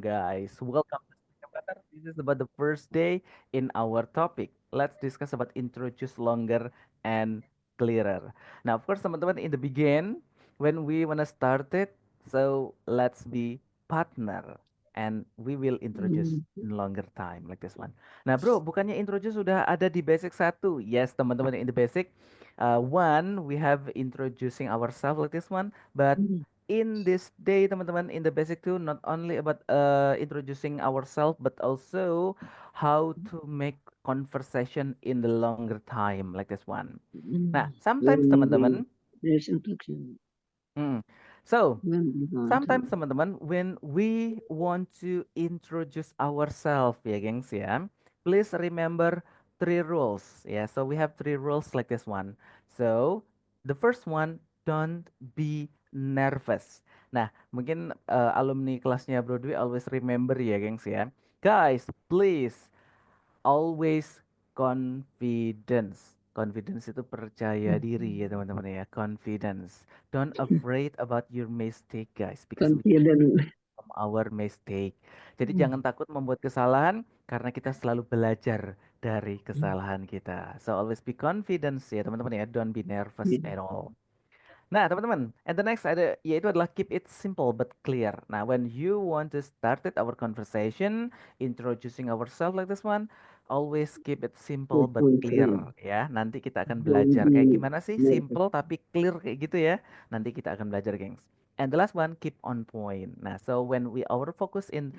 guys. Welcome to Speak Better. This is about the first day in our topic. Let's discuss about introduce longer and clearer. Now, of course, teman-teman, in the begin, when we wanna start it, so let's be partner and we will introduce Mm, in longer time like this one. Nah, bro, bukannya introduce sudah ada di basic satu? Yes, teman-teman, in the basic one we have introducing ourselves like this one, but mm, in this day teman-teman in the basic two not only about introducing ourselves but also how to make conversation in the longer time like this one. Nah, sometimes When we teman-teman, there's introduction, mm, so when we want to sometimes teman-teman, when we want to introduce ourselves ya gengs ya, please remember three rules ya. So we have three rules like this one. So the first one, don't be nervous. Nah, mungkin alumni kelasnya Bro Dwi always remember ya gengs ya. Guys, please always confidence. Confidence itu percaya diri ya teman-teman ya. Confidence. Don't afraid about your mistake guys because we can confident. from our mistake. Jadi jangan takut membuat kesalahan karena kita selalu belajar dari kesalahan kita. So always be confident ya teman-teman ya. Don't be nervous at all. Nah, teman-teman, and the next ada yaitu adalah keep it simple but clear. Nah, when you want to start it our conversation, introducing ourselves like this one, always keep it simple but clear Quickly, ya. Nanti kita akan don't belajar kayak be gimana sih nervous. simple tapi clear kayak gitu ya. Nanti kita akan belajar, gengs. And the last one, keep on point. Nah, so when we our focus in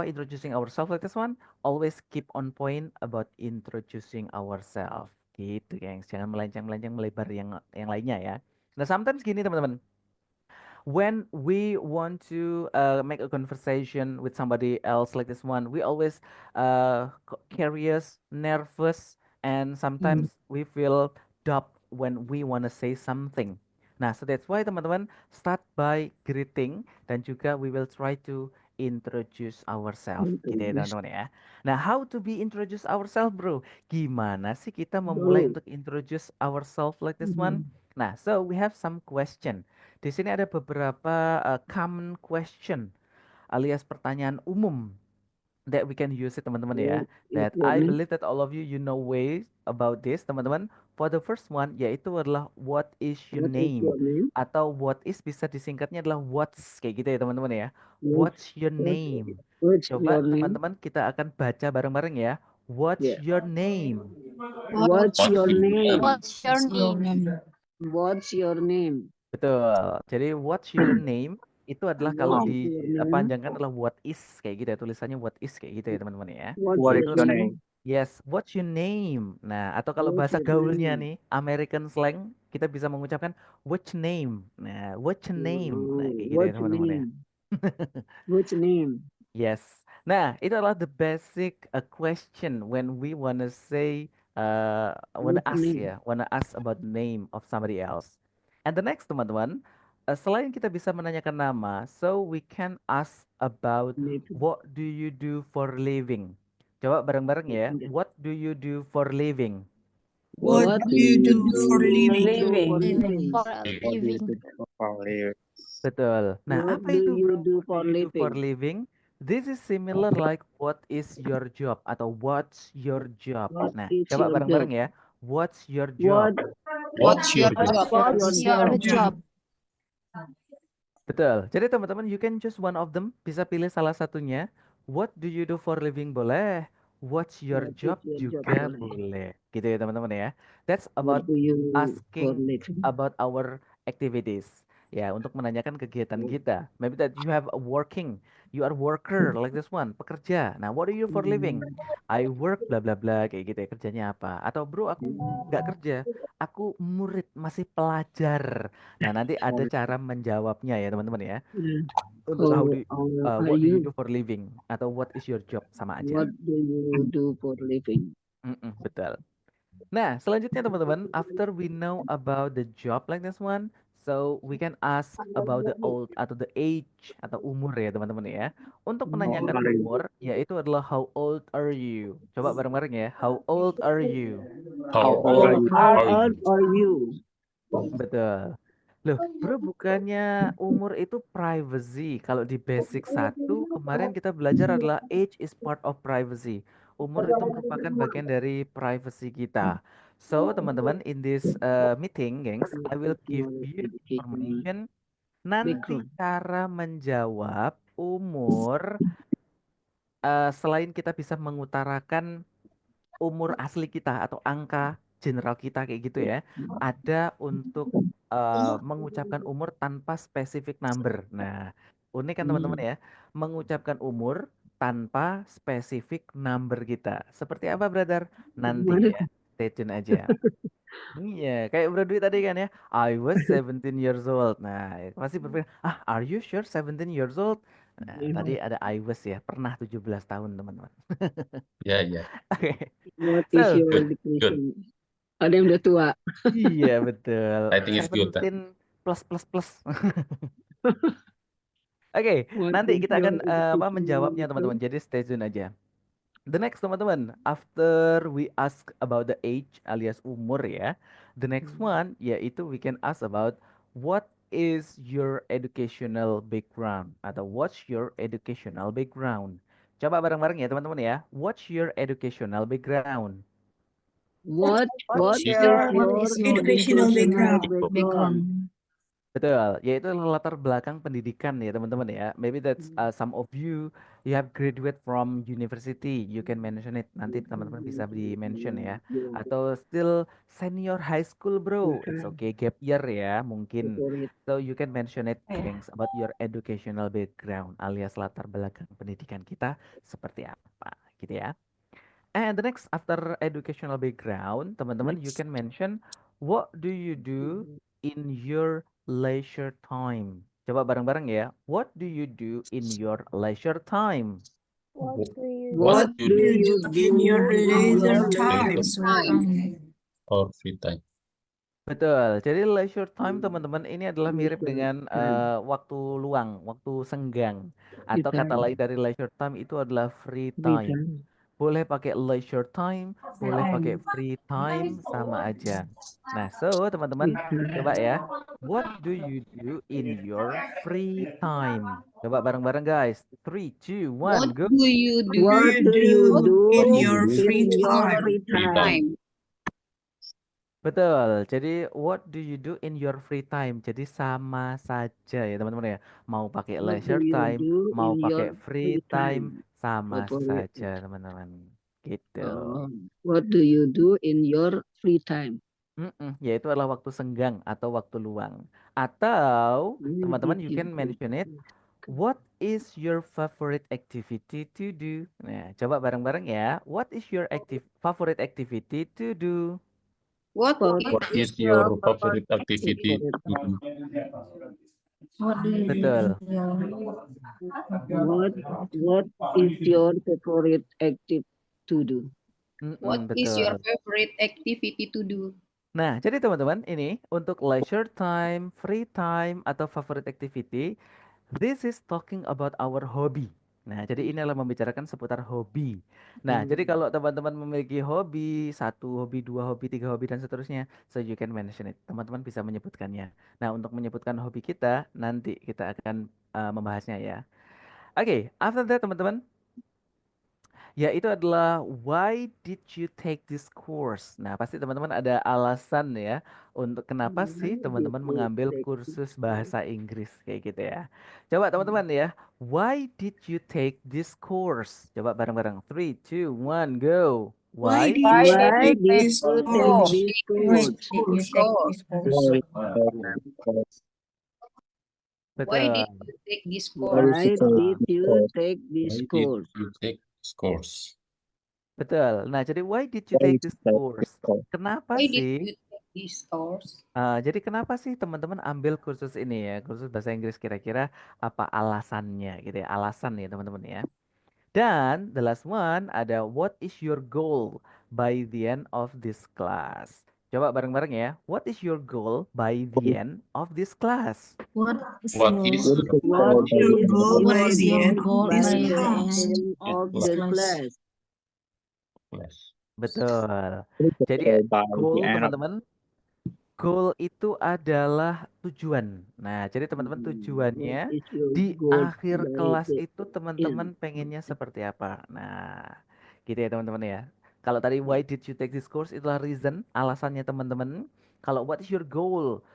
introducing ourselves like this one, always keep on point about introducing ourselves. Gitu, gengs. Jangan melenceng-melenceng melebar yang lainnya ya. Nah, sometimes gini teman-teman, when we want to make a conversation with somebody else like this one, we always curious, nervous, and Mm, sometimes we feel doubt when we want to say something. Nah, so that's why teman-teman start by greeting dan juga we will try to introduce ourselves gitu ya introduce. teman-teman ya. Nah, how to be introduce ourselves, bro? Gimana sih kita memulai Bro, untuk introduce ourselves like this one? mm, Nah, so we have some question. Di sini ada beberapa common question alias pertanyaan umum that we can use it teman-teman ya. what is That your I name? believe that all of you know ways about this teman-teman. For the first one yaitu adalah what is your What is name your name? atau what is bisa disingkatnya adalah what's kayak gitu ya teman-teman ya. What, What's your what, name? what's Coba your name? teman-teman kita akan baca bareng-bareng ya. What's Yeah. your name? What's your name? What's your name? What's your name? Betul. Jadi what's your name itu adalah kalau What is your name? dipanjangkan adalah what is kayak gitu ya tulisannya what is kayak gitu ya teman-teman ya. What's Jadi your terus name? yes, what's your name? Nah, atau kalau What's bahasa your gaulnya name? nih American slang kita bisa mengucapkan what's your name. Nah, what's your name? Nah, kayak gitu ya What's your teman-teman ya. name? What's your name? Yes. Nah, itu adalah the basic question when we wanna say wanna What's your ask name? ya, wanna ask about name of somebody else. And the next teman-teman, selain kita bisa menanyakan nama, so we can ask about Maybe. what do you do for living. Coba bareng-bareng ya. What do you do for living? What What do do you you do for do living? for Living living? for a living. Betul. Nah, What apa do itu, you bro? do What do for you do for living? living? This is similar like what is your job atau what's your job. What Nah, is coba your job? bareng-bareng ya. What's your job? What What's your job? what's your What's your job? job? Betul. Jadi teman-teman, you can choose one of them. Bisa pilih salah satunya. What do you do for living boleh. What's your What is job your job? juga Boleh. boleh. Gitu ya teman-teman ya. That's What about do you for asking living? about our activities. Ya, untuk menanyakan kegiatan kita. Maybe that you have a working. You are worker like this one, pekerja. Nah, what do you for living? Hmm, I work bla bla bla kayak gitu ya. Kerjanya apa? Atau bro, aku nggak kerja. Aku murid, masih pelajar. Nah, nanti ada cara menjawabnya ya, teman-teman ya. hmm. Untuk How are what do you you? do for living atau what is your job sama aja. What do you do for living? Mm-mm, betul. Nah, selanjutnya teman-teman, after we know about the job like this one, so we can ask about the old atau the age atau umur ya teman-teman ya. Untuk menanyakan umur, yaitu adalah how old are you? Coba bareng-bareng ya. How old are you? How old How are old you? are you? Betul. Loh, bro, bukannya umur itu privacy. Kalau di basic 1 kemarin kita belajar adalah age is part of privacy. Umur itu merupakan bagian dari privacy kita. So, teman-teman, in this meeting, gengs, I will give Personal you education information nanti background. cara menjawab umur selain kita bisa mengutarakan umur asli kita atau angka general kita kayak gitu ya, ada untuk mengucapkan umur tanpa spesifik number. Nah, unik kan teman-teman Hmm. ya, mengucapkan umur tanpa spesifik number kita. Seperti apa, brother? Nanti Gimana? ya, stay tune aja. Iya, kayak Bro Dwi tadi kan ya, I was 17 years old. Nah, masih berpikir, are you sure 17 years old? Nah, tadi ada I was ya, pernah 17 tahun, teman-teman. Ya, ya. Oke. What is So, your Good, good. education? Ada yang udah tua. iya betul. I think it's good. 17 plus plus plus. Oke, What nanti is kita your akan education? menjawabnya teman-teman. Jadi stay tune aja. The next teman-teman, after we ask about the age alias umur ya, the next one yaitu we can ask about what is your educational background atau what's your educational background. Coba bareng-bareng ya teman-teman ya. What's your educational background? What Is is What your is your educational background? background? Betul, yaitu latar belakang pendidikan ya teman-teman ya. Maybe that's some of you have graduate from university, you can mention it. Nanti teman-teman bisa di mention ya. Atau still senior high school bro, it's okay. Gap year ya mungkin. Favorite. So you can mention it, gengs, about your educational background alias latar belakang pendidikan kita seperti apa, gitu ya. And the next after educational background, teman-teman, you Next. can mention what do you do in your leisure time? Coba bareng-bareng ya. What do you do in your leisure time? What What do you you do In your do in your leisure later leisure time. time? or free time? Betul. Jadi leisure time teman-teman ini adalah mirip Leisure dengan time. waktu luang, waktu senggang. Free Atau kata time. lain dari leisure time itu adalah free Free time. time. Boleh pakai leisure time, boleh pakai free time, sama aja. Nah, so teman-teman, Free time. coba ya. What do you do in your free time? Coba bareng-bareng guys. 3, 2, 1, What go. do you do What do you do In You your do in free your time. free free time. time? Betul. Jadi what do you do in your free time? Jadi sama saja ya teman-teman ya. Mau pakai What do leisure you time, do mau in your pakai free free time, time? sama Favorite. saja teman-teman. Gitu. What do you do in your free time? Yaitu adalah waktu senggang atau waktu luang. Atau teman-teman you can Activity. mention it. What is your favorite activity to do? Nah, coba bareng-bareng ya. What is your favorite activity to do? What What is your favorite activity Favorite. to do? What do you do Betul. in your What is your favorite active to do? What is your Betul. favorite activity to do? Nah, jadi teman-teman, ini untuk leisure time, free time, atau favorite activity, this is talking about our hobby. Nah, jadi ini adalah membicarakan seputar hobi. Nah, jadi kalau teman-teman memiliki hobi, 1 hobi, 2 hobi, 3 hobi, dan seterusnya, so you can mention it. Teman-teman bisa menyebutkannya. Nah, untuk menyebutkan hobi kita, nanti kita akan membahasnya ya. Oke, after that teman-teman, yaitu adalah why did you take this course? Nah, pasti teman-teman ada alasan ya untuk kenapa sih teman-teman mengambil kursus bahasa Inggris kayak gitu ya. Coba teman-teman ya, why did you take this course? Coba bareng-bareng. 3, 2, 1, go. Why Why? did you Why take did this you take course? this Why course? did you take this course? Why Betul. did you take this course? Why did you take this Why did course? you take this course? Betul. Nah, jadi why did you take this course? Kenapa Why did sih? you take this course? Jadi kenapa sih teman-teman ambil kursus ini ya, kursus bahasa Inggris kira-kira apa alasannya gitu ya, alasan ya teman-teman ya. Dan the last one ada what is your goal by the end of this class? Coba bareng-bareng ya. What is your goal by the end of this class? What is What your is What your is goal your by the end goal of by this the class? end of the class? class? Betul. Jadi goal teman-teman Goal itu adalah tujuan. Nah, jadi teman-teman What tujuannya is your di goal akhir by kelas the itu end? teman-teman pengennya seperti apa. Nah, gitu ya teman-teman ya. Kalau tadi why did you take this course itulah reason, alasannya teman-teman. Kalau what is your goal,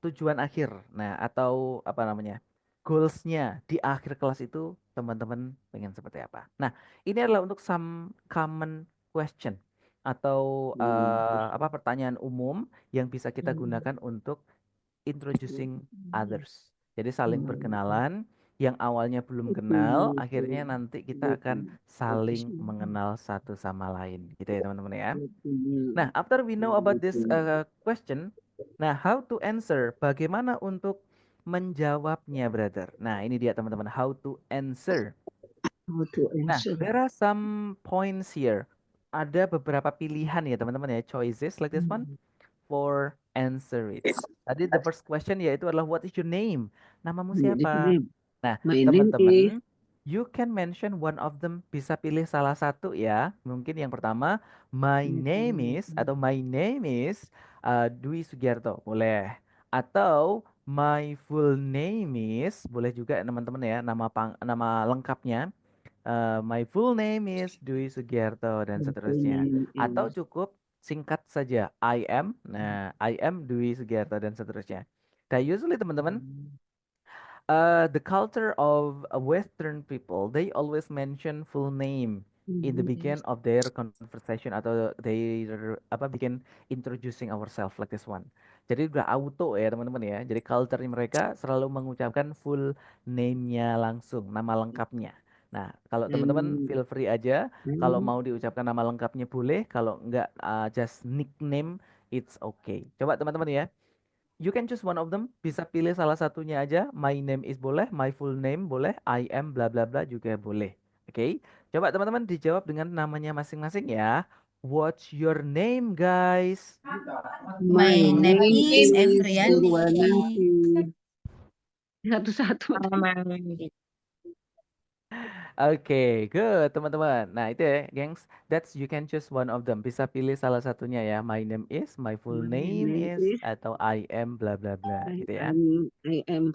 tujuan akhir. Nah, atau apa namanya? Goalsnya di akhir kelas itu teman-teman pengen seperti apa. Nah, ini adalah untuk some common question atau apa pertanyaan umum yang bisa kita gunakan untuk introducing others. Jadi saling berkenalan, yang awalnya belum kenal, akhirnya nanti kita akan saling mengenal satu sama lain. Gitu ya teman-teman ya. Nah, after we know about this question, nah how to answer, bagaimana untuk menjawabnya, brother? Nah, ini dia teman-teman, how to answer. How to Nah, answer? there are some points here. Ada beberapa pilihan ya teman-teman ya, choices like this one for answer it. Tadi the first question yaitu adalah what is your name? Namamu siapa? Nah, My name is. teman-teman, you can mention one of them. Bisa pilih salah satu ya. Mungkin yang pertama, my name is atau my name is Dwi Sugiarto, boleh. Atau my full name is, boleh juga teman-teman ya, nama lengkapnya. My full name is Dwi Sugiarto dan My full seterusnya. name Atau is. cukup singkat saja, I am. Nah, I am Dwi Sugiarto dan seterusnya. Nah, usually teman-teman, the culture of Western people, they always mention full name in the beginning of their conversation atau their apa bikin introducing ourselves like this one. Jadi udah auto ya teman-teman ya. Jadi culture mereka selalu mengucapkan full name-nya langsung, nama lengkapnya. Nah, kalau teman-teman feel free aja, kalau mau diucapkan nama lengkapnya boleh, kalau enggak just nickname it's okay. Coba teman-teman ya. You can choose one of them. Bisa pilih salah satunya aja. My name is boleh, my full name boleh, I am bla bla bla juga boleh. Oke. Coba teman-teman dijawab dengan namanya masing-masing ya. What's your name, guys? My My name name is is Efrianti. Purwaniti. Satu-satu. Oke, good teman-teman. Nah, itu ya, gengs. That's you can choose one of them. Bisa pilih salah satunya ya. My name is, my full My name name is, is. atau I am bla bla bla I gitu ya. am. I am.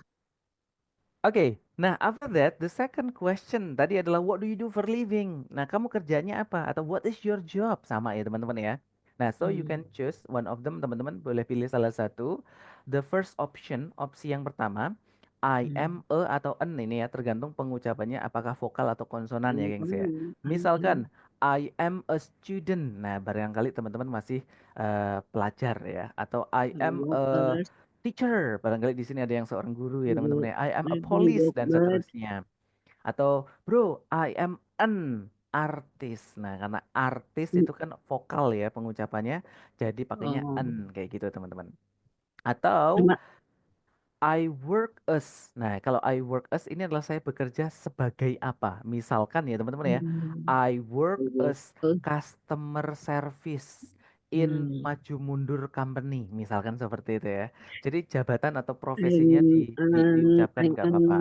Oke, nah after that, the second question tadi adalah what do you do for living? Nah, kamu kerjanya apa? Atau what is your job? Sama ya teman-teman ya. Nah, so you can choose one of them, teman-teman boleh pilih salah satu. The first option, opsi yang pertama, I am a atau an ini ya, tergantung pengucapannya apakah vokal atau konsonan ya, gengs ya. Misalkan I am a student. Nah, barangkali teman-teman masih pelajar ya. Atau I am a teacher, barangkali di sini ada yang seorang guru ya teman-teman ya. I am a police dan seterusnya. Atau bro, I am an artist. Nah, karena artis itu kan vokal ya pengucapannya, jadi pakainya an kayak gitu teman-teman. Atau I work as. Nah, kalau I work as ini adalah saya bekerja sebagai apa? Misalkan ya teman-teman ya, I work as customer service in maju mundur company, misalkan seperti itu ya. Jadi jabatan atau profesinya diucapkan nggak apa-apa.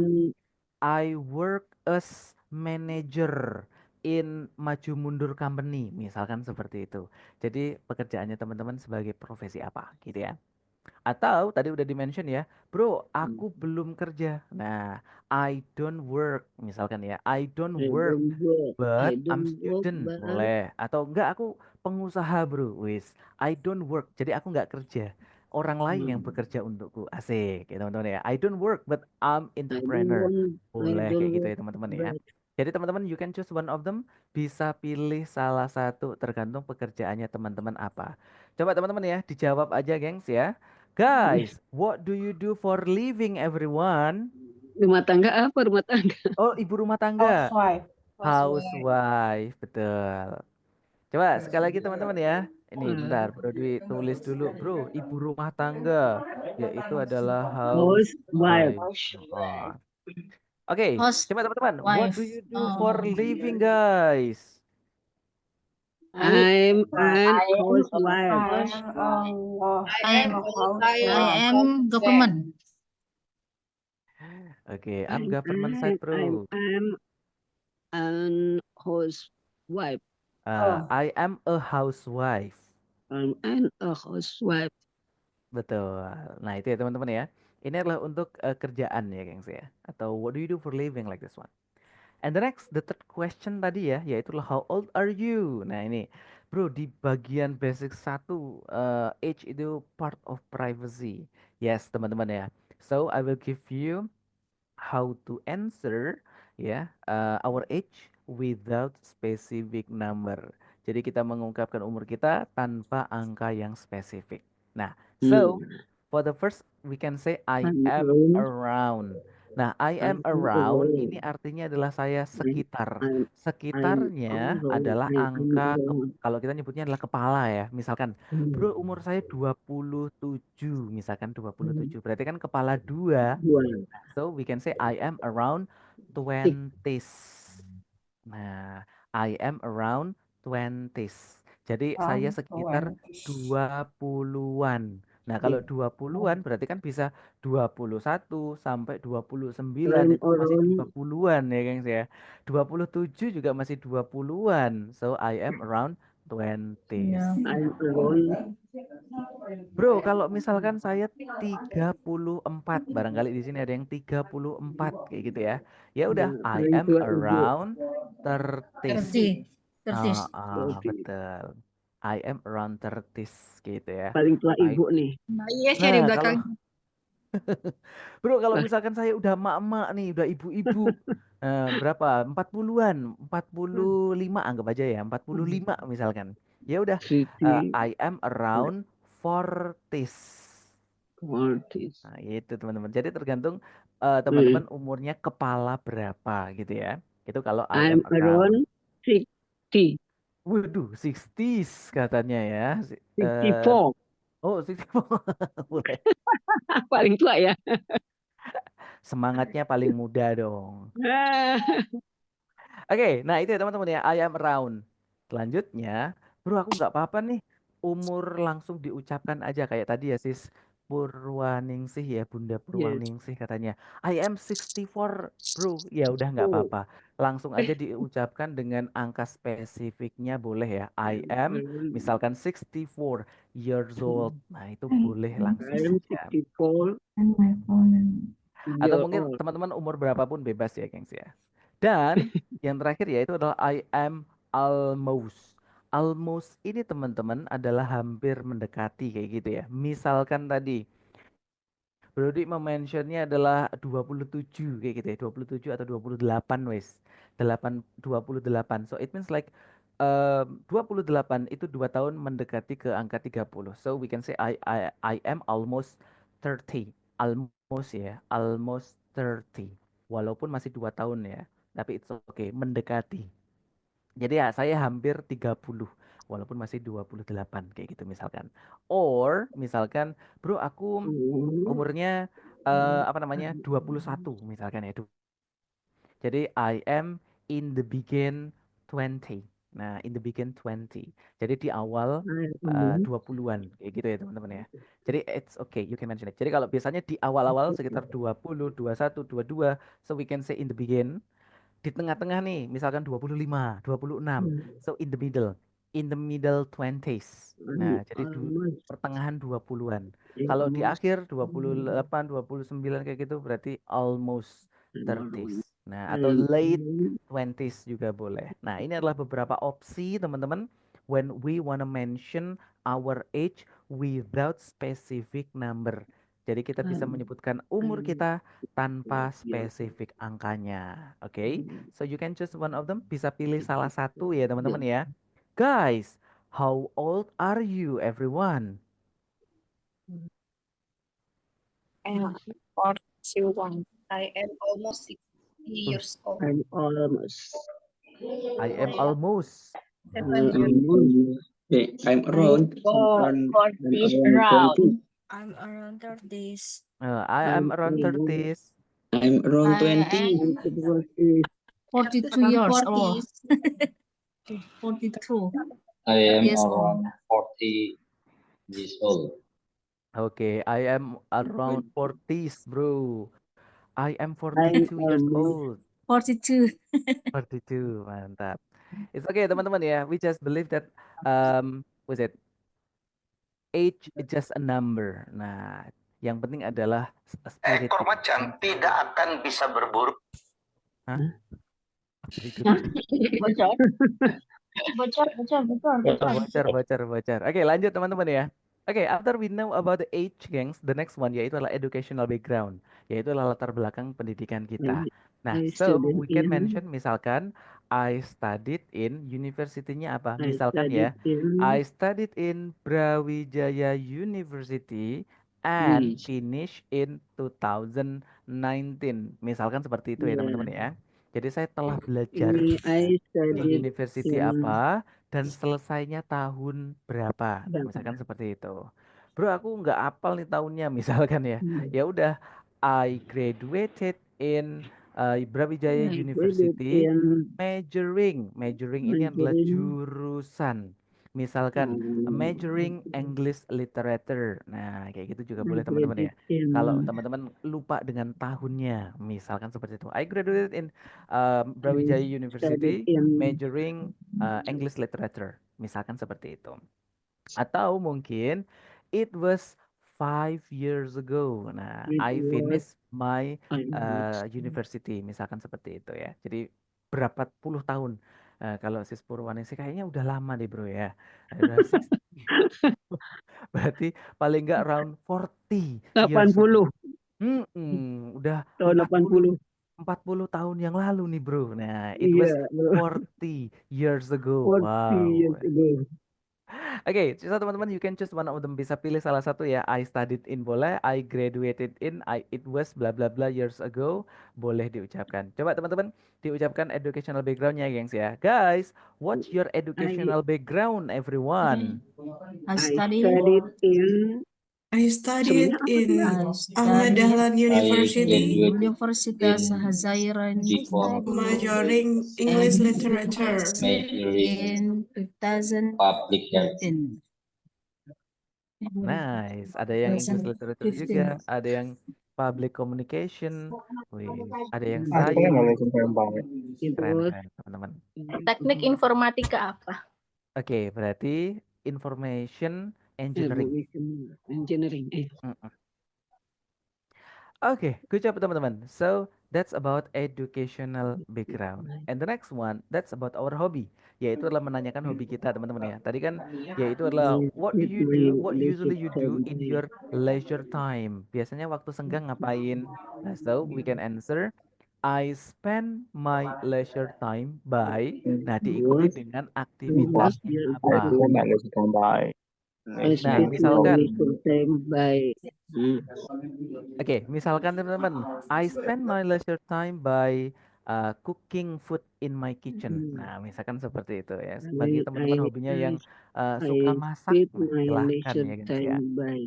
I work as manager in maju mundur company, misalkan seperti itu. Jadi pekerjaannya teman-teman sebagai profesi apa, gitu ya. Atau tadi udah di-mention ya, bro, aku belum kerja. Nah, I don't work, misalkan ya, I don't work, I but I'm don't work, student, but. boleh. Atau enggak, aku pengusaha, bro, wis. I don't work, jadi aku nggak kerja. Orang lain yang bekerja untukku, asik, ya teman-teman ya. I don't work, but I'm entrepreneur, I boleh kayak don't gitu work, ya teman-teman ya. but. Jadi teman-teman, you can choose one of them, bisa pilih salah satu tergantung pekerjaannya teman-teman apa. Coba teman-teman ya, dijawab aja, gengs ya. Guys, what do you do for living, everyone? Rumah tangga apa rumah tangga? Oh, ibu rumah tangga. Housewife. Housewife, betul. Coba sekali lagi teman-teman ya. Ini bentar, Bro Dwi tulis dulu, Bro. Ibu rumah tangga, yaitu adalah Housewife. housewife. Oh. Oke, coba teman-teman. What do Housewife. you do for living, guys? I'm an I housewife. am a I housewife. am Government. Oke, I'm government side, Bro. I'm an housewife. Oh. I am a housewife. I'm a housewife. Betul. Nah, itu ya teman-teman ya. Ini adalah untuk kerjaan ya, gengs ya. Atau what do you do for living like this one. And the next, the third question tadi ya, yaitulah how old are you? Nah, ini bro di bagian basic satu age itu part of privacy. Yes, teman-teman ya. So, I will give you how to answer ya our age without specific number. Jadi kita mengungkapkan umur kita tanpa angka yang spesifik. Nah, so for the first we can say I I'm am alone. around. Nah, I am I'm around ini alone. artinya adalah saya sekitar. I'm Sekitarnya alone. adalah I'm angka alone. kalau kita nyebutnya adalah kepala ya. Misalkan, bro Hmm. umur saya 27, misalkan 27. Hmm. Berarti kan kepala 2. Dua. So we can say I am around Six. 20s. Nah, I am around 20s. Jadi saya sekitar 20-an. Nah, kalau 20-an berarti kan bisa 21 sampai 29 I'm itu masih alone. 20-an ya, gengs ya. 27 juga masih 20-an. So I am around 20s. I'm alone. Bro, kalau misalkan saya 34, barangkali di sini ada yang 34 kayak gitu ya. Ya udah, Nah, I paling am tua ibu. around 30s. 30. Berarti Betul. I am around 30s gitu ya. paling tua Baik. ibu nih. Iya, saya di Nah, belakang. bro, kalau Lah, misalkan saya udah emak-emak nih, udah ibu-ibu, berapa? 40-an, 45 anggap aja ya, 45 misalkan. Ya udah, Siti I am around 40s. Mortis. Nah, itu teman-teman. Jadi tergantung Hmm. teman-teman umurnya kepala berapa gitu ya. Itu kalau I am I'm around. around 60. Waduh, 60s katanya ya. 64. Oh, 64. Boleh. Paling tua ya. Semangatnya paling muda dong. Ah. Oke, nah itu ya teman-teman ya, I am around. Selanjutnya, bro aku nggak apa-apa nih, umur langsung diucapkan aja kayak tadi ya sis Purwaningsih ya, Bunda Yes. Purwaningsih katanya. I am 64, bro. Ya udah nggak Oh, apa-apa. Langsung aja diucapkan dengan angka spesifiknya boleh ya. I am misalkan 64 years old. Nah, itu boleh langsung I'm aja. 64 Atau year mungkin old. teman-teman umur berapapun bebas ya, gengs ya. Dan yang terakhir yaitu adalah I am almost. Almost ini teman-teman adalah hampir mendekati kayak gitu ya. Misalkan tadi Brody mentionnya adalah 27 kayak gitu ya. 27 atau 28 wes. 28. So it means like 28 itu 2 tahun mendekati ke angka 30. So we can say I am almost 30. Almost ya, almost 30. Walaupun masih 2 tahun ya. Tapi it's okay, mendekati. Jadi ya saya hampir 30 walaupun masih 28 kayak gitu misalkan. Or misalkan bro aku Oh, umurnya apa namanya 21 misalkan ya. Jadi I am in the begin 20. Nah, in the begin 20. Jadi di awal I almost. 20-an kayak gitu ya teman-teman ya. Jadi it's okay, you can mention it. Jadi kalau biasanya di awal-awal sekitar 20, 21, 22, so we can say in the begin. Di tengah-tengah nih, misalkan 25, 26. So in the middle 20s. I'm Nah, jadi almost. pertengahan 20-an. Kalau di Almost. akhir 28, 29 kayak gitu berarti almost I'm 30s. alone. Nah, atau I'm late alone. 20s juga boleh. Nah, ini adalah beberapa opsi teman-teman when we wanna mention our age without specific number. Jadi kita bisa menyebutkan umur kita tanpa Yes. spesifik angkanya. Oke, so you can choose one of them. Bisa pilih salah satu ya teman-teman ya. Guys, how old are you everyone? I am almost 60 years old. I'm almost. I am almost. I'm 7 years. almost. I'm around I'm around. 20. I'm around 30s. I am around 30s. I'm around I 20. am 42 years old. 42 I am years around old. 40 years old. Okay, I am around 40s, bro. I am I'm 42 years almost. old. 42. 42, mantap. It's okay teman-teman ya. We just believe that was it age is just a number. Nah, yang penting adalah spirit Ekor kita. macan tidak akan bisa berburu. Hah? Apa itu Hah? tadi? Bocor. Bocor. Bocor. Oke, lanjut teman-teman ya. Oke, after we know about the age, gengs, the next one yaitu adalah educational background, yaitu adalah latar belakang pendidikan kita. Nah, I so studied we can in mention misalkan I studied in university-nya apa? I Misalkan studied ya, in I studied in Brawijaya University and English. finish in 2019. Misalkan seperti itu ya Yeah. teman-teman ya. Jadi saya telah belajar I di studied university in apa dan selesainya tahun berapa. Nah, misalkan seperti itu. Bro, aku nggak hafal nih tahunnya misalkan ya. Ya udah, I graduated in Brawijaya I graduated University in majoring ini adalah majoring jurusan. Misalkan majoring English literature. Nah, kayak gitu juga I boleh teman-teman ya. graduated Kalau in teman-teman lupa dengan tahunnya, misalkan seperti itu. I graduated in Brawijaya I studied University in majoring English literature. Misalkan seperti itu. Atau mungkin it was 5 years ago. Nah, it I was finished my I was university. Misalkan seperti itu ya. Jadi berapa puluh tahun. Kalau Sis Purwaningsih kayaknya udah lama deh bro ya. Udah 60. Berarti paling nggak around 40 years ago. 80 Udah tahun 80. 40 tahun yang lalu nih bro. Nah, it was Iya, bro. 40 years ago. 40 years Wow. ago. Oke, so teman-teman, you can choose one of them. Bisa pilih salah satu ya. I studied in boleh, I graduated in, it was bla bla bla years ago. Boleh diucapkan. Coba teman-teman diucapkan educational backgroundnya, gengs ya. Guys, what's your educational background, everyone? I I study. studied in I studied sebenarnya apa in sih? I Ahmad studied Dahlan I University, graduate Universitas in Hazairan G4 majoring English and literature. majoring in 2015. public health. Nice. Ada yang English literature juga, ada yang public communication, wih, ada yang science. It Keren, was keren, teman-teman. Teknik informatika apa? Oke, berarti information engineering. engineering. Mm-mm. Oke, good job teman-teman. So that's about educational background. And the next one, that's about our hobby. Yaitu adalah menanyakan hobi kita teman-teman ya. Tadi kan yaitu adalah what do you do, what usually you do in your leisure time. Biasanya waktu senggang ngapain? Nah, so we can answer I spend my leisure time by. Nah, diikuti dengan aktivitasnya apa. I Nah, spent my misalkan leisure time by Oke, misalkan teman-teman, I spend my leisure time by cooking food in my kitchen. Nah, misalkan seperti itu ya. Bagi teman-teman hobinya yang suka I masak, spent nah, my silahkan leisure ya guys ya. time by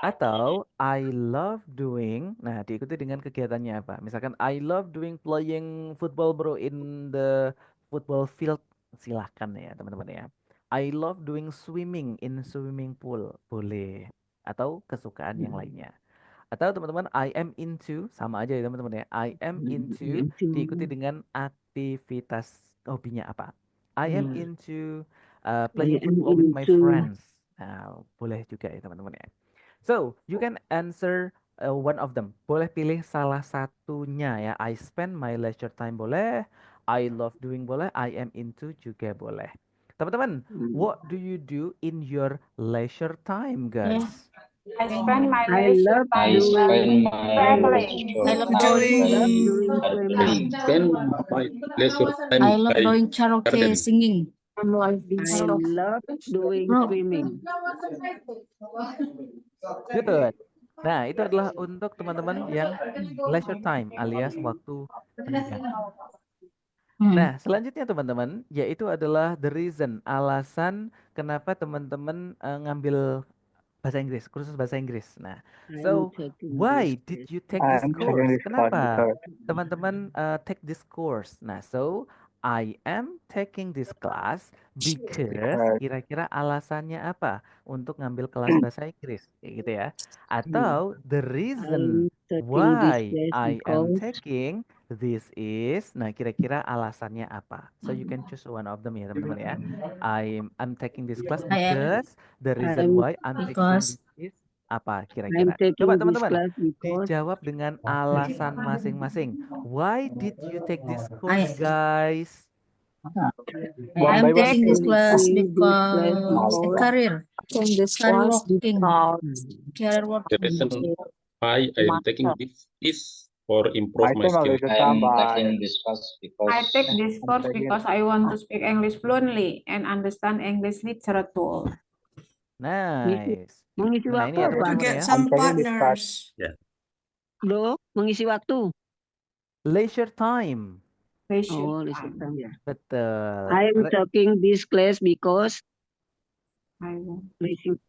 Atau I love doing, nah diikuti dengan kegiatannya apa. Misalkan I love doing playing football bro in the football field. Silahkan ya teman-teman ya. I love doing swimming in swimming pool. Boleh. Atau kesukaan yang lainnya. Atau teman-teman I am into sama aja ya teman-teman ya. I am into diikuti dengan aktivitas hobinya apa. I am into playing I am football with my into friends. Nah, boleh juga ya teman-teman ya. So, you can answer one of them. Boleh pilih salah satunya ya. I spend my leisure time boleh. I love doing boleh. I am into juga boleh. Teman-teman, what do you do in your leisure time, guys? I spend my I leisure love I time spend doing my traveling. leisure I love time drawing. by Doing traveling. Spend my leisure time I love by doing karaoke, garden. singing. I love doing Bro. swimming. Good. Nah, itu adalah untuk teman-teman yang leisure time alias waktu senggang. Nah, selanjutnya teman-teman, yaitu adalah the reason, alasan kenapa teman-teman ngambil bahasa Inggris, kursus bahasa Inggris. Nah, so why did you take this course? Kenapa teman-teman take this course? Nah, so I am taking this class because kira-kira alasannya apa untuk ngambil kelas bahasa Inggris, kayak gitu ya? Atau the reason I'm taking this why class I am because taking this is. Nah, kira-kira alasannya apa? So you can choose one of them ya, teman-teman ya. I'm taking this class I am because the reason I'm- why I'm taking because this is apa I'm kira-kira? taking Coba this teman-teman class because dijawab dengan alasan masing-masing. Why did you take this I course, guys? I am taking this class taking this class because because career working, career The working. reason why I'm taking this is for improve my skill. I am taking this class because I take this course because I want to speak English fluently and understand English literature too. Nice. mengisi Nah, ini waktu ya To apa? teman-teman get ya. some partners. Bro, mengisi waktu. Leisure time. Leisure Oh, leisure time. time. Betul. I'm taking this class because I want. leisure.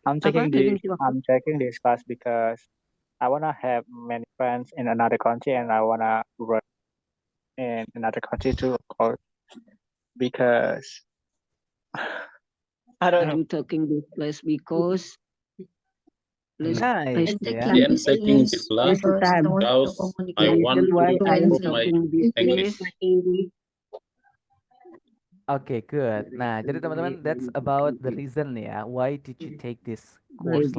I'm Apa? taking Dari this mengisi waktu. I'm taking this class because I wanna have many friends in another country and I wanna work in another country too, of course. Because I don't know. I'm taking this class because Nice ya. I am taking this class leisure time. because I want Reason why to I'm improve my taking this English. class. Oke, good. Nah, jadi teman-teman, that's about the reason ya. Why did you take this course?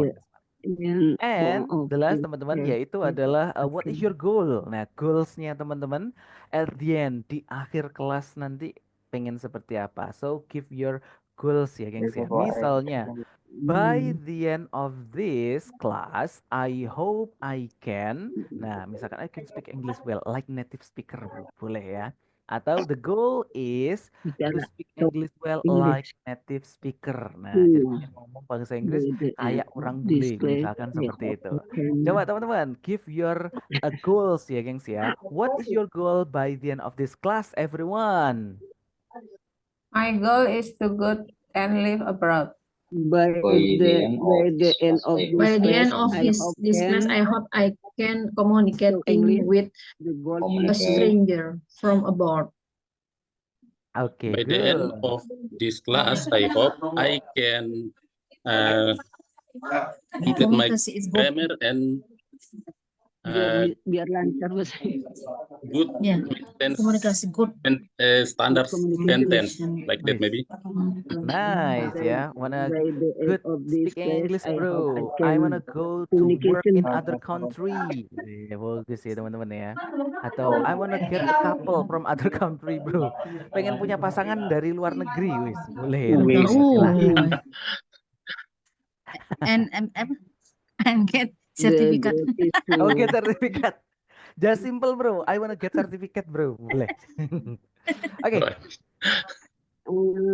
And the last teman-teman yaitu adalah what is your goal? Nah, goalsnya teman-teman at the end di akhir kelas nanti pengen seperti apa? So give your goals ya, gengs ya. Misalnya by the end of this class, I hope I can. Nah, misalkan I can speak English well like native speaker, bro. Boleh ya. Atau the goal is to speak English well like native speaker. Nah, jadi pengen ngomong bahasa Inggris kayak orang bule, misalkan seperti itu. Coba teman-teman, give your goals ya, gengs ya. What is your goal by the end of this class, everyone? My goal is to go and live abroad. By the end of By the end of this this class, I hope I can communicate with a stranger from abroad. Okay, By the good. end of this class, I hope I can complete my Komunikasi is good. grammar and biar lancar bahasa. good Yeah, sentence komunikasi good. and standard sentence like that maybe. Nice ya. Wanna By the end good of this speak English, class, I hope bro. I I can wanna go to work in communication. other country. Ya, bagus ya teman-teman ya. Atau I wanna get a couple from other country, bro. Pengen punya pasangan dari luar negeri, wis. Boleh. Wis. Silahkan. And get certificate. Oh, get sertifikat. Just simple, bro. I wanna get certificate, bro. Boleh. Oke.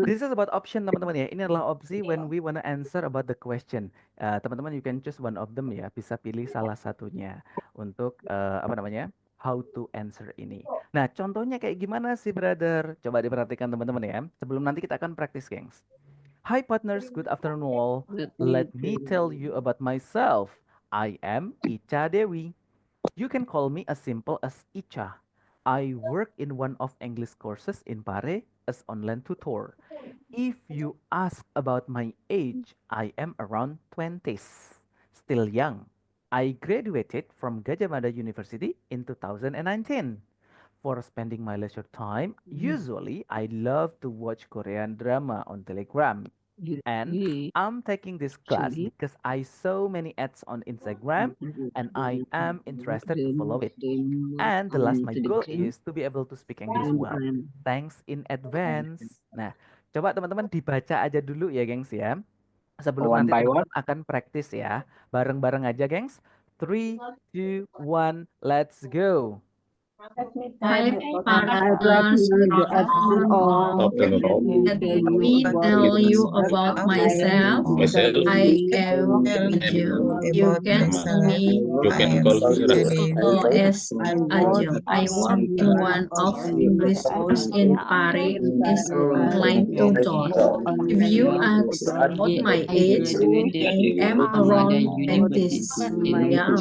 This is about option, teman-teman ya. Ini adalah opsi when we wanna answer about the question. Teman-teman, you can choose one of them ya. Bisa pilih salah satunya untuk how to answer ini. Nah, contohnya kayak gimana sih, brother? Coba diperhatikan teman-teman ya. Sebelum nanti kita akan praktis, gengs. Hi partners, good afternoon all. Let me tell you about myself. I am Icha Dewi. You can call me as simple as Icha. I work in one of English courses in Pare as online tutor. If you ask about my age, I am around 20s. Still young. I graduated from Gajah Mada University in 2019. For spending my leisure time, usually I love to watch Korean drama on Telegram. And I'm taking this class because I saw many ads on Instagram and I am interested to follow it. And the last my goal is to be able to speak English well. Thanks in advance. Nah, coba teman-teman dibaca aja dulu ya, gengs ya. Sebelum One nanti by teman-teman akan praktis ya. Bareng-bareng aja, gengs. 3, 2, 1, let's go. Hi, partners. Good afternoon all. Let me tell you about myself. I am Ajam. You can call me as Ajam. I work in one of English schools in Paris as online tutor. If you ask about my age, I am around 20s. Yeah.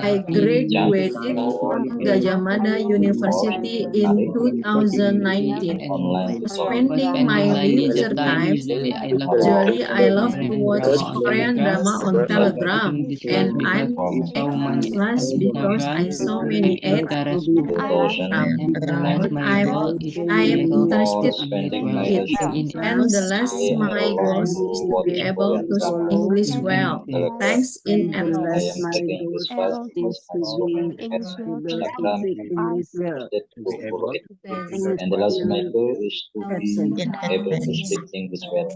I graduated from Gajah Mada Pada University in 2019. online Spending my leisure time, usually I love to watch Korean drama on Telegram, and I'm taking class because I saw many ads on Telegram. I'm interested spending in my it, leisure and the last I my goals is to be able to speak English well. Thanks in I advance. am taking this class because I saw many ads on Instagram and interested to borrow it. And the last my goal is to be able to speak English well.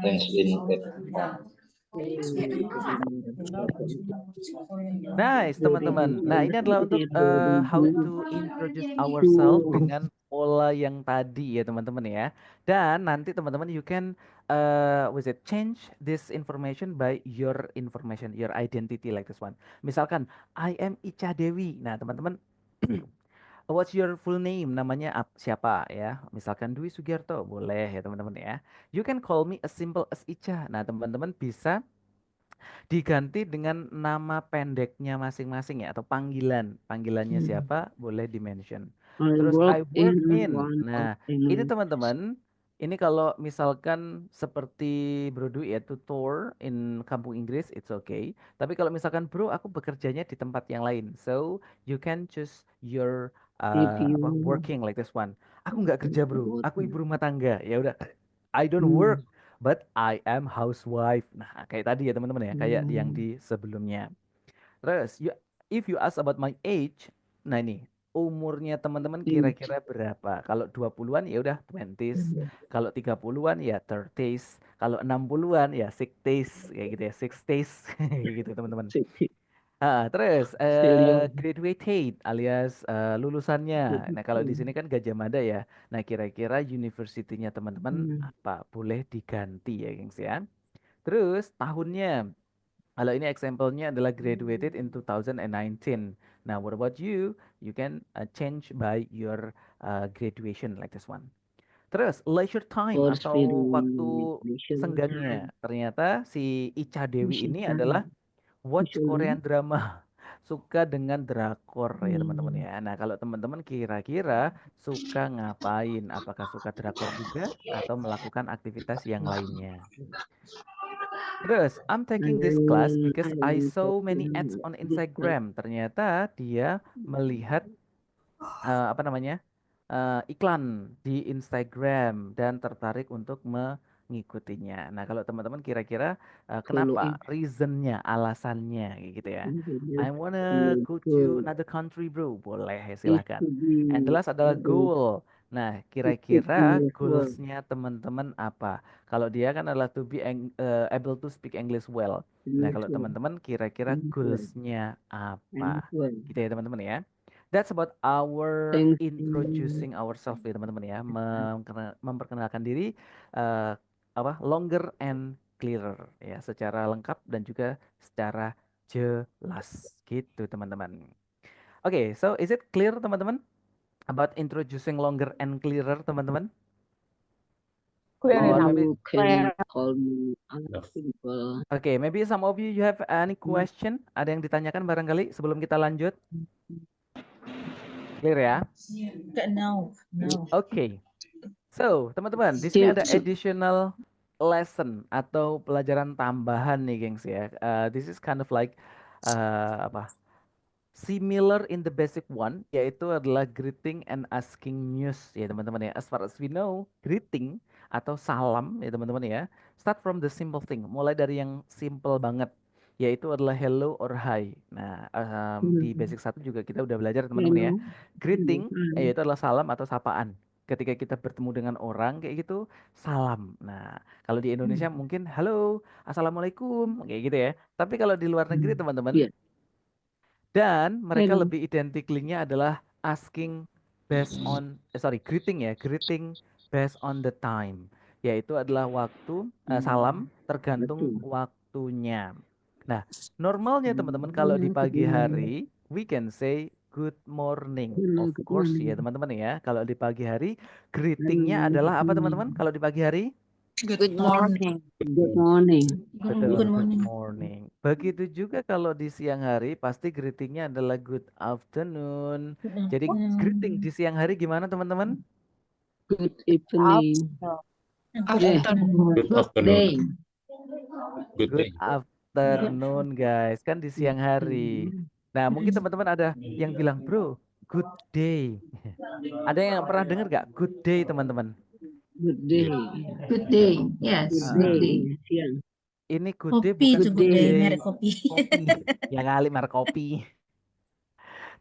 Thanks in advance. Nice, teman-teman. Nah, ini adalah untuk how to introduce ourselves dengan pola yang tadi ya, teman-teman ya. Dan nanti teman-teman you can was it change this information by your information, your identity like this one. Misalkan I am Ica Dewi. Nah, teman-teman what's your full name? Namanya siapa ya? Misalkan Dwi Sugiarto, boleh ya, teman-teman ya. You can call me as simple as Ica. Nah, teman-teman bisa diganti dengan nama pendeknya masing-masing ya atau panggilannya siapa boleh di-mention. Terus I work in. Nah, ini teman-teman, ini kalau misalkan seperti Bro Dwi ya tutor in kampung Inggris it's okay. Tapi kalau misalkan Bro aku bekerjanya di tempat yang lain. So you can choose your working like this one. Aku nggak kerja Bro, aku ibu rumah tangga. Ya udah, I don't work but I am housewife. Nah, kayak tadi ya teman-teman ya, kayak yang di sebelumnya. Terus, if you ask about my age, nah ini umurnya teman-teman kira-kira berapa? Kalau 20-an ya udah 20s, kalau 30-an ya 30s, kalau 60-an ya 60s, kayak gitu ya, 60s, kayak gitu teman-teman. Terus graduated alias lulusannya. Nah, kalau di sini kan Gajah Mada ya. Nah, kira-kira university-nya teman-teman apa? Boleh diganti ya, gengs ya. Terus tahunnya. Kalau ini example-nya adalah graduated in 2019. Nah, what about you? You can change by your graduation like this one. Terus leisure time atau waktu senggangnya. Ternyata si Ica Dewi ini adalah watch Korean drama. Suka dengan drakor ya teman-teman ya. Nah, kalau teman-teman kira-kira suka ngapain? Apakah suka drakor juga atau melakukan aktivitas yang lainnya? Terus, I'm taking this class because I saw many ads on Instagram. Ternyata dia melihat apa namanya iklan di Instagram dan tertarik untuk mengikutinya. Nah, kalau teman-teman kira-kira kenapa? Reasonnya, alasannya, kayak gitu ya. I wanna go to another country, bro. Boleh ya, silahkan. And the last adalah goal. Nah, kira-kira goalsnya teman-teman apa? Kalau dia kan adalah to be able to speak English well. Nah, kalau teman-teman kira-kira goalsnya apa? Gitu ya teman-teman ya. That's about our introducing ourselves ya teman-teman ya, memperkenalkan diri apa longer and clearer ya, secara lengkap dan juga secara jelas gitu teman-teman. Oke, so is it clear teman-teman about introducing longer and clearer teman-teman? Oke, maybe some of you have any question? Ada yang ditanyakan barangkali sebelum kita lanjut? Clear ya? No. Oke. So, teman-teman, di sini ada additional lesson atau pelajaran tambahan nih, gengs ya. This is kind of like apa? Similar in the basic one, yaitu adalah greeting and asking news ya, teman-teman ya. As far as we know, greeting atau salam ya, teman-teman ya. Start from the simple thing, mulai dari yang simple banget, yaitu adalah hello or hi. Nah, di basic 1 juga kita udah belajar teman-teman ya. Greeting yaitu adalah salam atau sapaan. Ketika kita bertemu dengan orang kayak gitu, salam. Nah, kalau di Indonesia mungkin halo, assalamualaikum kayak gitu ya. Tapi kalau di luar negeri teman-teman, dan mereka lebih identiklinya adalah asking based on greeting ya, greeting based on the time, yaitu adalah waktu salam tergantung waktunya. Nah, normalnya teman-teman kalau di pagi hari we can say good morning. Of course ya teman-teman ya. Kalau di pagi hari greetingnya adalah apa teman-teman? Kalau di pagi hari Good morning. Good morning. Betul, Good good morning. morning. Begitu juga kalau di siang hari, pasti greetingnya adalah good afternoon. Jadi greeting di siang hari gimana teman-teman? Good evening. Afternoon. Good Good day. afternoon. Good Good day. afternoon guys, kan di siang hari. Nah mungkin teman-teman ada yang bilang, bro, good day. Ada yang pernah dengar gak good day teman-teman? Good day. Good day. Yes, Good good day. day. Siang. Ini good day Kopi bukan itu good good day, day merek kopi. kopi. Ya kali merek kopi.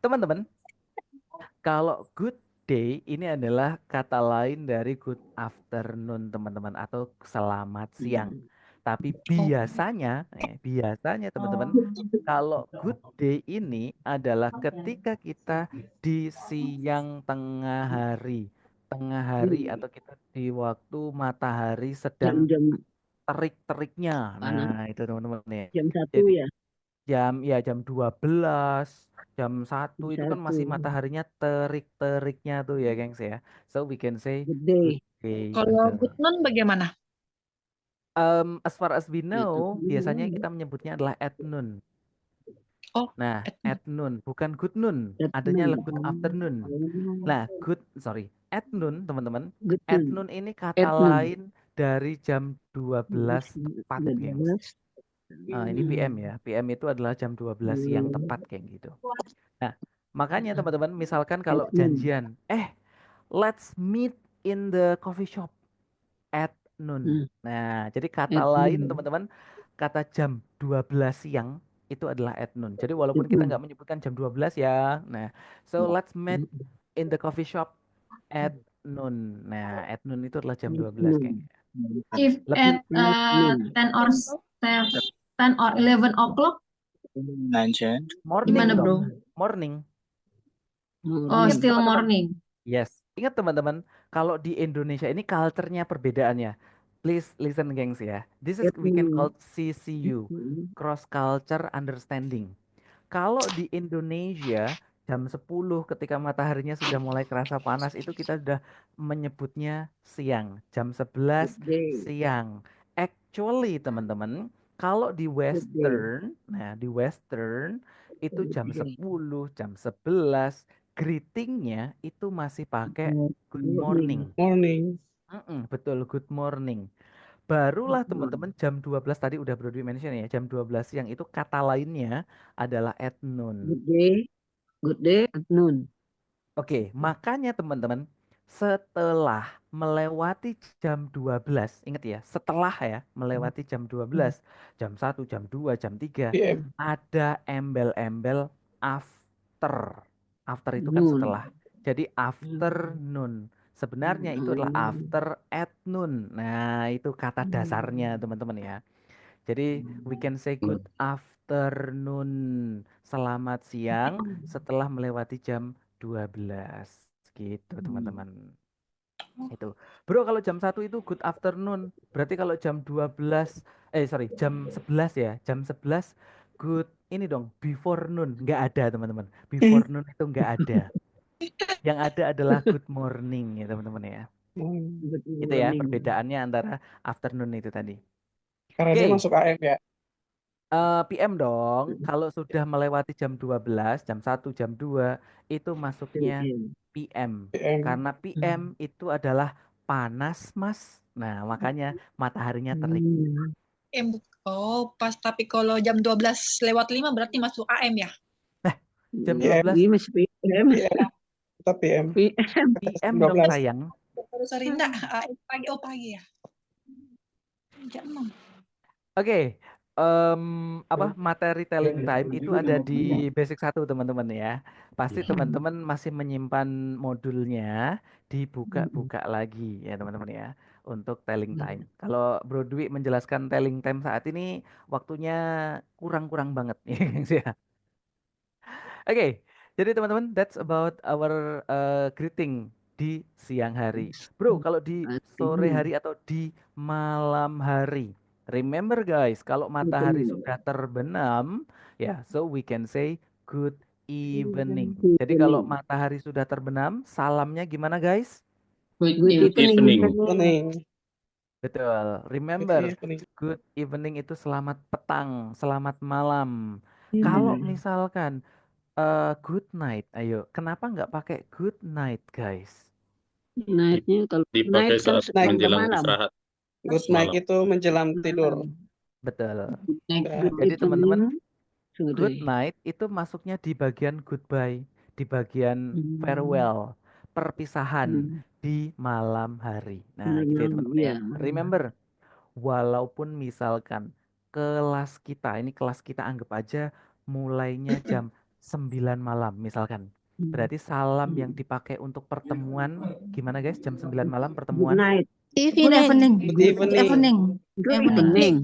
Teman-teman, kalau good day ini adalah kata lain dari good afternoon teman-teman atau selamat siang. Tapi biasanya teman-teman, kalau good day ini adalah ketika kita di siang tengah hari. Tengah hari atau kita di waktu matahari sedang Jam-jam terik-teriknya. panas. Nah, itu teman-teman nih. Jam 1 Jadi ya. jam 12, jam 1 itu kan Jam masih 1. mataharinya terik-teriknya tuh ya, gengs ya. So we can say Good day. good day, Kalau betul. good noon bagaimana? As far as we Ya, know, good biasanya noon. kita menyebutnya adalah at noon. Oh, Nah, at at noon, bukan good noon. At Adanya noon. good afternoon. Nah, at noon, teman-teman. Good At noon. noon ini kata At noon. lain dari jam 12 tepat, gengs. 12. Ini PM ya. PM itu adalah jam 12 siang tepat kayak gitu. Nah, makanya teman-teman, misalkan kalau At noon. janjian, let's meet in the coffee shop at noon. Nah, jadi kata At lain noon. teman-teman, kata jam 12 siang itu adalah at noon. Jadi walaupun At kita noon. nggak menyebutkan jam 12 ya. Nah, so let's meet in the coffee shop at noon. Nah, at noon itu adalah jam 12 Noon. kayaknya. If Lebih at 10 or 10 or 11 o'clock, morning gimana bro? dong. Morning. Oh, Ingat still teman-teman. morning. Yes. Ingat teman-teman, kalau di Indonesia ini culture-nya perbedaannya. Please listen gengs ya. This is At we can noon. call CCU, cross culture understanding. Kalau di Indonesia jam 10 ketika mataharinya sudah mulai kerasa panas itu kita sudah menyebutnya siang. Jam 11 Good day. siang. Actually teman-teman, kalau di Good day. di Western itu Good jam day. 10, jam 11 greetingnya itu masih pakai good Good morning. morning. Betul, good morning. Barulah teman-teman jam 12 tadi udah Bro Dwi mention ya, jam 12 siang itu kata lainnya adalah at noon. Good day. Good day at noon. Oke, makanya teman-teman setelah melewati jam 12, ingat ya, setelah ya melewati jam 12, jam 1, jam 2, jam 3, ada embel-embel after. After itu kan Noon. setelah. Jadi afternoon. Sebenarnya itu adalah after at noon. Nah, itu kata dasarnya teman-teman ya. Jadi we can say good afternoon. Selamat siang setelah melewati jam 12. Gitu teman-teman. Itu. Bro kalau jam 1 itu good afternoon. Berarti kalau jam 12 jam 11 ya. Jam 11 good ini dong before noon. Nggak ada teman-teman. Before noon itu nggak ada. Yang ada adalah good morning ya teman-teman ya. Good Itu ya morning. perbedaannya antara afternoon itu tadi. Karena dia masuk AM ya. PM dong. Kalau sudah melewati jam 12, jam 1, jam 2 itu masuknya PM. Karena PM itu adalah panas, Mas. Nah, makanya mataharinya terik. Oh, pas tapi kalau jam 12:05 berarti masuk AM ya? Jam PM. 12 Ini masih PM. Tetap PM. PM dong 12. sayang. Baru Sarinda, AM pagi, pagi ya? Jam 6. Oke, materi telling time itu ada di basic 1 teman-teman ya. Pasti teman-teman masih menyimpan modulnya, dibuka-buka lagi ya teman-teman ya untuk telling time. Kalau Bro Dwi menjelaskan telling time saat ini waktunya kurang-kurang banget ya gengs ya. Oke, jadi teman-teman that's about our greeting di siang hari. Bro, kalau di sore hari atau di malam hari. Remember guys, kalau matahari sudah terbenam, ya, so we can say good evening. Jadi kalau matahari sudah terbenam, salamnya gimana guys? Good Good evening. evening. Betul. Remember, good evening itu selamat petang, selamat malam. Kalau misalkan good night, ayo, kenapa nggak pakai good night, guys? Night-nya kalau Dipakai night kan saat sepanjang menjelang malam. istirahat Good night malam. itu menjelang tidur. Betul. Good Jadi teman-teman, evening, good sore. night itu masuknya di bagian goodbye, di bagian farewell, perpisahan di malam hari. Nah, gitu ya Malam, teman-teman ya. ya. Remember, walaupun misalkan kelas kita, ini kelas kita anggap aja mulainya jam 9 malam misalkan. Berarti salam yang dipakai untuk pertemuan gimana guys? Jam 9 malam Good pertemuan. night. Good evening. Good Good evening. evening. Good Evening. evening.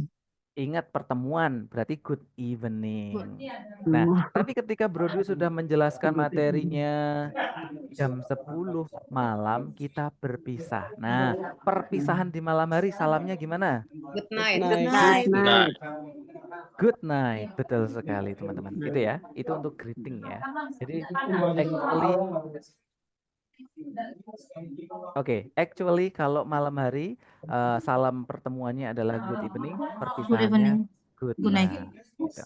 Ingat pertemuan, berarti good evening. Nah, tapi ketika Bro Dwi sudah menjelaskan materinya jam 10 malam kita berpisah. Nah, perpisahan di malam hari salamnya gimana? Good night. Good night. Nah, Good night. Betul sekali teman-teman. Itu ya, itu untuk greeting ya. Jadi actually actually kalau malam hari salam pertemuannya adalah good evening, Good perpisahannya evening. good Good night. night. Gitu.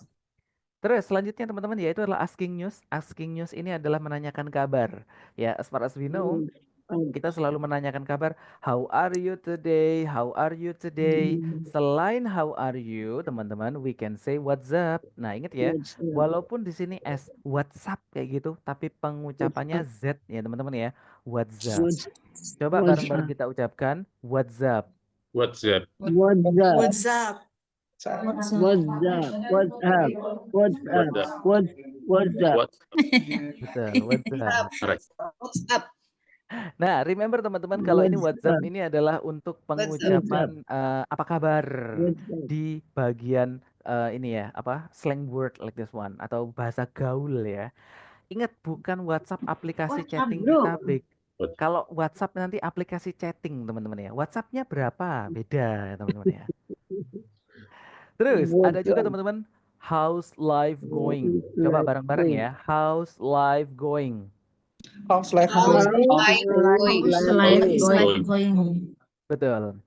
Terus selanjutnya teman-teman yaitu adalah asking news. Asking news ini adalah menanyakan kabar. Ya, as far as we know, kita selalu menanyakan kabar. How are you today? How are you today? Selain how are you, teman-teman, we can say what's up. Nah, ingat ya, walaupun di sini S WhatsApp kayak gitu, tapi pengucapannya Z ya, teman-teman ya. What's up. Coba bareng-bareng kita ucapkan what's up. what's that? What's up? What's up? What's up? What's up? What's up? What's up? What's up? What? Betul, what's up. Alright. What's up? Nah, remember teman-teman kalau ini What's WhatsApp up? ini adalah untuk pengucapan apa kabar di bagian ini ya, apa slang word like this one atau bahasa gaul ya. Ingat bukan WhatsApp aplikasi chatting kita big. Kalau WhatsApp nanti aplikasi chatting teman-teman ya. WhatsApp-nya berapa? Beda teman-teman ya. Terus ada juga teman-teman how's life going. Coba bareng-bareng ya. How's life going? How's life How's going? life Life going? going. Betul.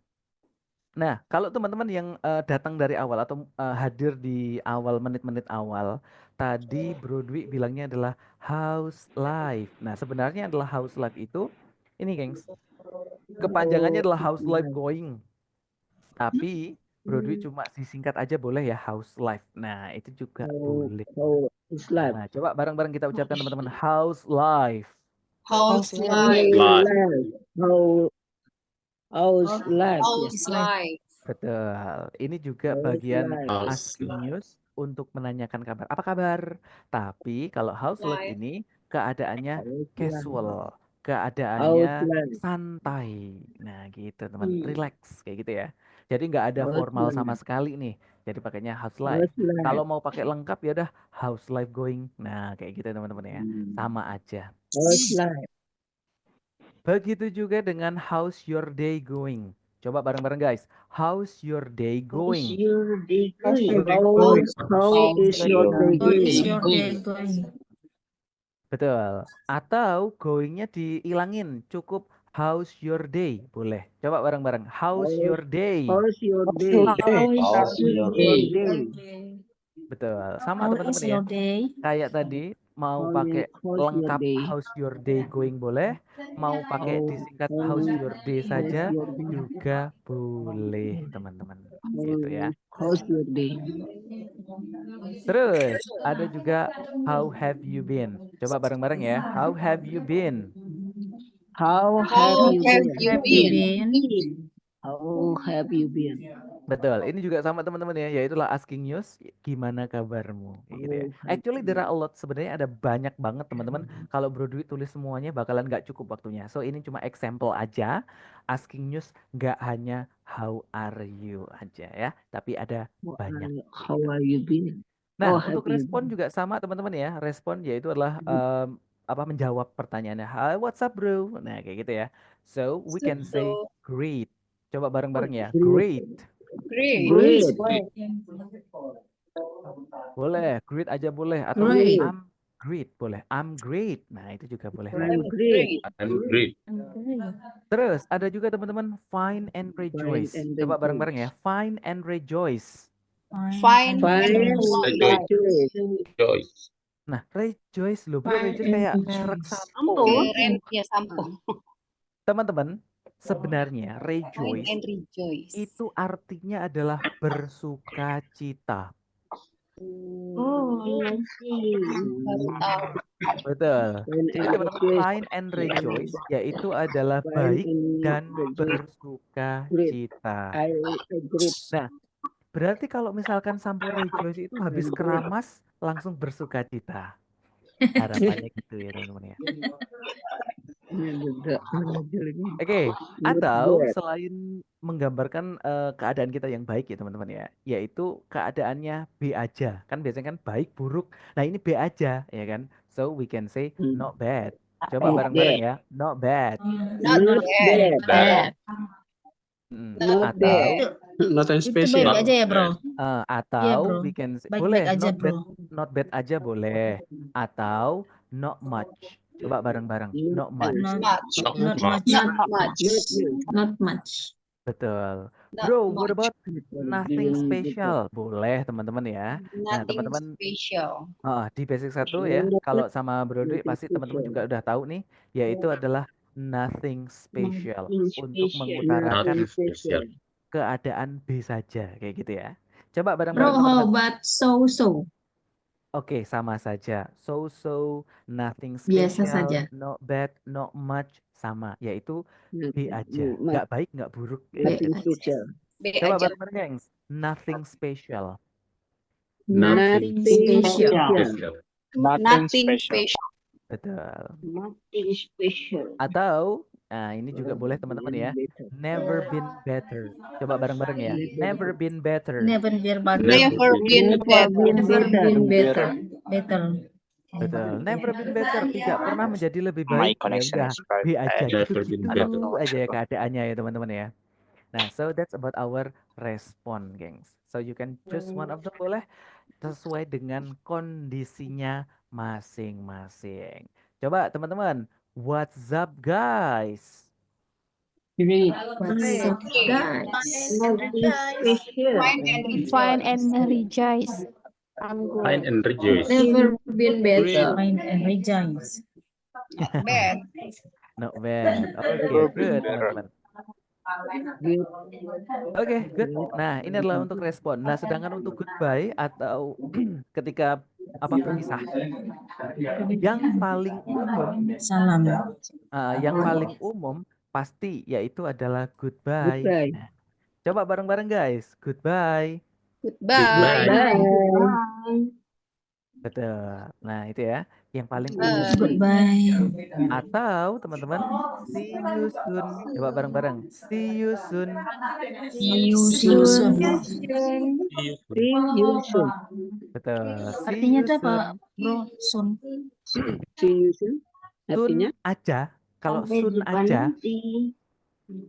Nah, kalau teman-teman yang datang dari awal atau hadir di awal menit-menit awal, tadi Bro Dwi bilangnya adalah house life. Nah, sebenarnya adalah house life itu ini, gengs. Kepanjangannya adalah house life going. Tapi Bro Dwi cuma disingkat aja boleh ya house life. Nah, itu juga boleh. How's life? Nah, coba bareng-bareng kita ucapkan teman-teman house life. How's life? How's life? How's life? Betul. Ini juga bagian asking news untuk menanyakan kabar. Apa kabar? Tapi kalau house life ini keadaannya casual, keadaannya santai. Nah, gitu teman, relax kayak gitu ya. Jadi nggak ada formal sama sekali nih. Jadi pakainya house life. Kalau mau pakai lengkap ya udah house life going. Nah, kayak gitu teman-teman ya. Sama aja. How's life? Begitu juga dengan how's your day going. Coba bareng-bareng guys. How's your day going? How's your day How's going? your day How going? is your day How is going? your day going? Betul. Atau going-nya dihilangin. Cukup how's your day. Boleh. Coba bareng-bareng. How's your day? How's your How's day? your day? How's your day? Betul. Sama How teman-teman is ya. your day? Kayak tadi mau How's pakai your lengkap day? how's your day going boleh. Mau pakai disingkat how's your day saja juga boleh teman-teman. Gitu ya. How's your day? Terus ada juga how have you been? Coba bareng-bareng ya. How have you been? How How have you have been? you been? How have you been? Betul, ini juga sama teman-teman ya, yaitulah asking news, gimana kabarmu, kayak gitu ya. Actually there are a lot, sebenarnya ada banyak banget teman-teman. Kalau Bro Dwi tulis semuanya bakalan nggak cukup waktunya. So ini cuma example aja, asking news nggak hanya how are you aja ya, tapi ada banyak. How are you been? Nah, untuk respon juga sama teman-teman ya. Respon yaitu adalah menjawab pertanyaannya. Hi, what's up bro? Nah, kayak gitu ya. So, we can say great. Coba bareng-bareng ya. Great. Great. Boleh, great aja boleh. Atau Great. I'm great boleh. I'm great. Nah, itu juga boleh. I'm great. I'm great. Terus ada juga teman-teman find and rejoice. and Coba rejoice. bareng-bareng ya. Find and rejoice. Find Find and and Rejoice. rejoice. Rejoice. Nah, rejoice loh, bro. Find Rejoice and kayak rejoice. merek sampo. ya sampo. Teman-teman, sebenarnya Find rejoice and rejoice. itu artinya adalah bersuka cita. Oh, iya sih. Baru tahu. Betul. Find Jadi and teman-teman rejoice. find and rejoice yaitu adalah Find baik and dan rejoice. bersuka Great. cita. I agree. Nah, berarti kalau misalkan sampo rejoice itu habis And great. keramas langsung bersuka cita. Harapannya gitu ya teman-teman ya. Oke, Not atau bad. selain menggambarkan keadaan kita yang baik ya teman-teman ya, yaitu keadaannya B aja. Kan biasanya kan baik, buruk. Nah ini B aja ya kan. So we can say not bad. Coba Not bareng-bareng bad. ya, not bad. Not Not bad. bad. Bad. Not Atau bad. Nothing Itu special. baik aja ya, bro. atau bro. we can say, Baik-baik boleh aja, bro. not bad aja boleh. Atau not much. Coba bareng-bareng, not much. Not Much. not much. Not much. Not much. Betul. Not Bro, what much. about nothing special? Boleh teman-teman ya. Nah, Nothing teman-teman special. di basic 1 ya, kalau sama Bro Dwi pasti teman-teman juga udah tahu nih, yaitu adalah nothing special untuk mengutarakan Nothing special. keadaan B saja kayak gitu ya. Coba Bro, bareng-bareng how teman-teman. about so-so? Oke, sama saja. So, nothing Biasa special, saja. not bad, not much, sama. Yaitu B aja. Not Nggak baik, nggak buruk. Nothing B. special. B Coba aja. bareng-bareng, gengs. Nothing special. Nothing special. Special. Nothing Nothing special. special. Betul. Nothing special. Atau, nah ini juga boleh teman-teman ya. Never been better. Coba bareng-bareng ya. Never been better. Never been better. Never been better. Never been better. Better. Betul. Never been better. Tidak pernah menjadi lebih My baik. Ya connection udah, is bad. B aja. Never been Gitu-gitu better. aja ya keadaannya ya teman-teman ya. Nah, so that's about our response, gengs. So you can choose one of them boleh sesuai dengan kondisinya masing-masing. Coba teman-teman, what's up guys? Great. Great. What's up, guys? Nothing special. Find and rejoice. Find and rejoice. Never been better. Find and rejoice. bad. Not bad. Oke, good teman-teman. Oke, good. Nah, ini adalah untuk respon. Nah, sedangkan untuk goodbye atau ketika berpisah, yang paling umum, Salam. yang paling umum pasti yaitu adalah goodbye. Goodbye. Nah, coba bareng-bareng guys, goodbye. Goodbye. Betul. Nah, itu ya, yang paling umum. Goodbye. Atau teman-teman, see you soon. Coba bareng-bareng, see you soon. See you soon. See you soon. Betul. See Artinya you itu apa, soon. bro? Soon. See you soon. Artinya? Soon aja. Kalau Sampai soon jumpa aja nanti.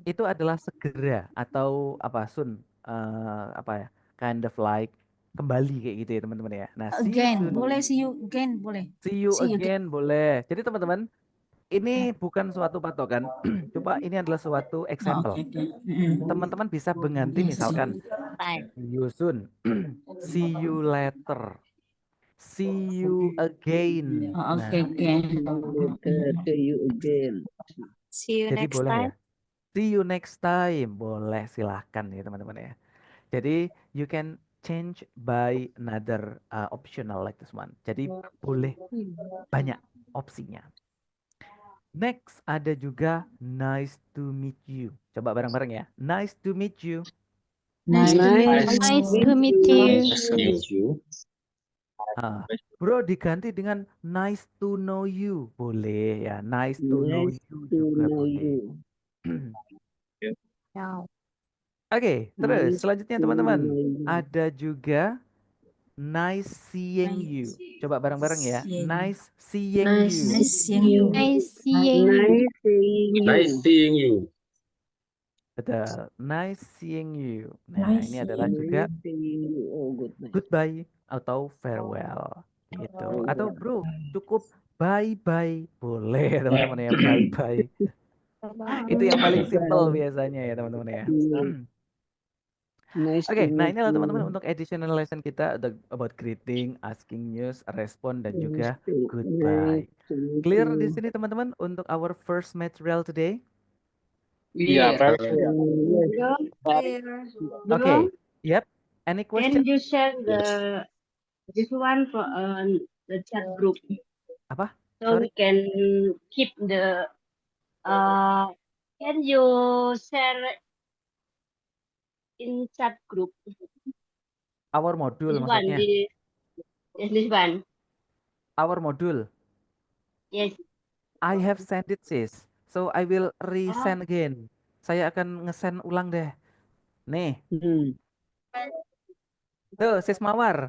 itu adalah segera atau soon ya? Kind of like kembali kayak gitu ya teman-teman ya. Nah, see you Again. soon. Boleh see you again. Boleh. See you See you again boleh. Jadi teman-teman, ini bukan suatu patokan. Coba ini adalah suatu example. Teman-teman bisa mengganti misalkan see you soon, see you later, see you again. Oke, oke. See you again. See you Jadi next boleh time. ya. See you next time. Boleh, silahkan ya teman-teman ya. Jadi you can change by another optional like this one. Jadi boleh banyak opsinya. Next ada juga nice to meet you. Coba bareng-bareng ya. Nice to meet you. Nice to meet you. Nice to meet you. Bro diganti dengan nice to know you. Boleh ya. Nice to know Nice you to juga know boleh. you. Oke, terus Nice selanjutnya to teman-teman know you. ada juga nice seeing you. Coba bareng-bareng ya. Nice seeing Nice you. seeing you. Nice seeing you. Nice seeing you. Betul. Nice seeing you. Nah, ini adalah juga Nice seeing you. Oh, good. goodbye atau farewell gitu. Atau bro, cukup bye-bye. Boleh teman-teman ya, bye-bye. Itu yang paling simple Bye. biasanya ya teman-teman ya. Nice Oke, to nah meet ini adalah teman-teman you. untuk additional lesson kita about greeting, asking news, respond, dan juga goodbye. Nice to meet Clear di you. sini teman-teman untuk our first material today? Yeah, very Yes. clear. Okay, yep. Any question? Can you share Yes. this one for the chat group Apa? so Sorry? we can keep the can you share in chat group Our module this one maksudnya? this one Our module. yes I have sent it sis. So I will ah resend again. Saya akan nge-send ulang deh. Nih, tuh sis Mawar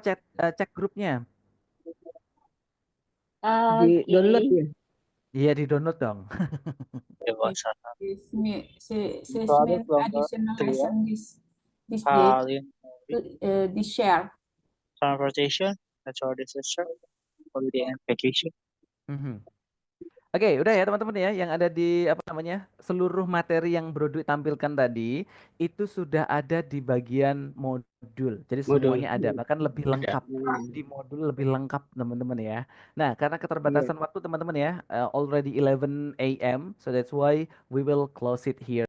cek grupnya. Di download okay ya. Iya di download dong. This mean Product additional clear. lesson this day this share. Transportation, natural disaster, holiday and vacation. Mhm. Oke, udah ya teman-teman ya, yang ada di apa namanya seluruh materi yang Bro Dwi tampilkan tadi itu sudah ada di bagian modul. Jadi Modul. semuanya ada, bahkan lebih lengkap di modul lebih lengkap teman-teman ya. Nah, karena keterbatasan waktu teman-teman ya, already 11 a.m. So that's why we will close it here.